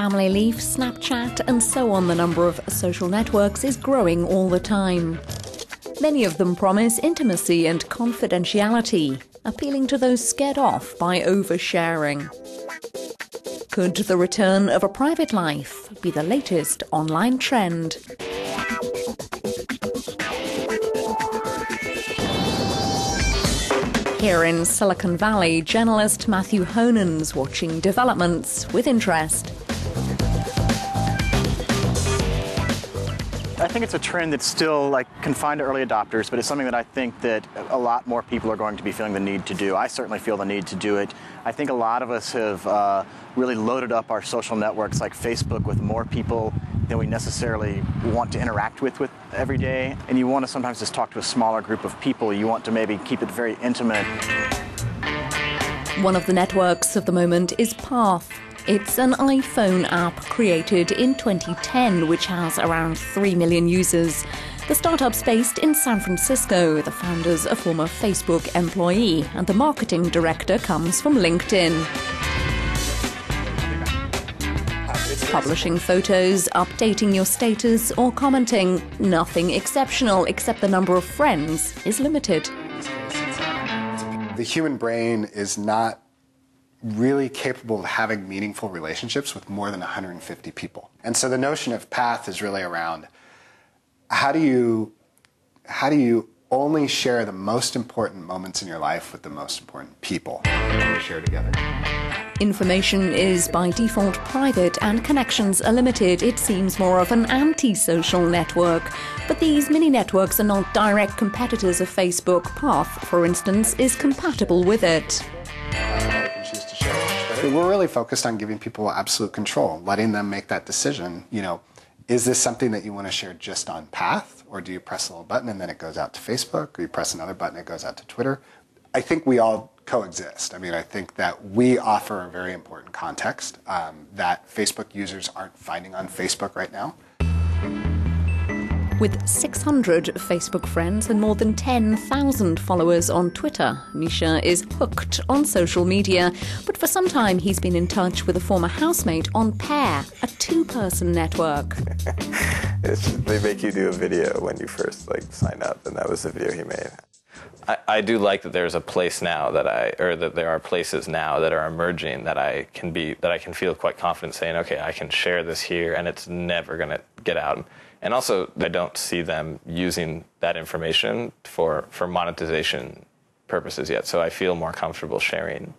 Family Leaf, Snapchat, and so on. The number of social networks is growing all the time. Many of them promise intimacy and confidentiality, appealing to those scared off by oversharing. Could the return of a private life be the latest online trend? Here in Silicon Valley, journalist Matthew Honan's watching developments with interest. I think it's a trend that's still confined to early adopters, but it's something that I think that a lot more people are going to be feeling the need to do. I certainly feel the need to do it. I think a lot of us have really loaded up our social networks like Facebook with more people than we necessarily want to interact with every day. And you want to sometimes just talk to a smaller group of people. You want to maybe keep it very intimate. One of the networks of the moment is Path. It's an iPhone app created in 2010, which has around 3 million users. The startup's based in San Francisco. The founder's a former Facebook employee, and the marketing director comes from LinkedIn. Publishing photos, updating your status, or commenting. Nothing exceptional, except the number of friends is limited. The human brain is not really capable of having meaningful relationships with more than 150 people. And so the notion of Path is really around how do you only share the most important moments in your life with the most important people you share together. Information is by default private and connections are limited. It seems more of an anti-social network. But these mini-networks are not direct competitors of Facebook. Path, for instance, is compatible with it. We're really focused on giving people absolute control, letting them make that decision. Is this something that you want to share just on Path, or do you press a little button and then it goes out to Facebook, or you press another button and it goes out to Twitter? I think we all coexist. I think that we offer a very important context that Facebook users aren't finding on Facebook right now. With 600 Facebook friends and more than 10,000 followers on Twitter, Misha is hooked on social media. But for some time, he's been in touch with a former housemate on Pair, a two-person network. They make you do a video when you first sign up, and that was the video he made. I do like that there's a place now that there are places now that are emerging that I can feel quite confident saying, okay, I can share this here, and it's never going to get out. And also, I don't see them using that information for monetization purposes yet, so I feel more comfortable sharing.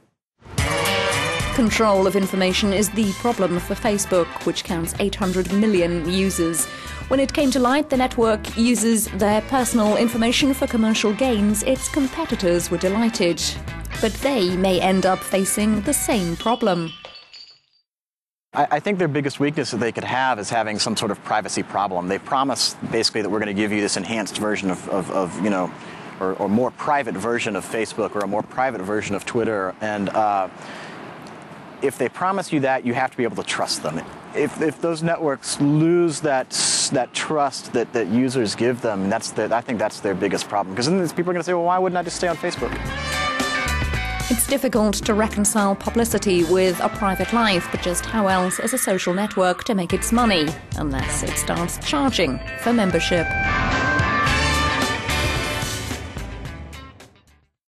Control of information is the problem for Facebook, which counts 800 million users. When it came to light, the network uses their personal information for commercial gains. Its competitors were delighted. But they may end up facing the same problem. I think their biggest weakness that they could have is having some sort of privacy problem. They promise basically that we're going to give you this enhanced version or more private version of Facebook or a more private version of Twitter. And if they promise you that, you have to be able to trust them. If those networks lose that trust that users give them, I think that's their biggest problem. Because then people are going to say, well, why wouldn't I just stay on Facebook? It's difficult to reconcile publicity with a private life, but just how else is a social network to make its money, unless it starts charging for membership?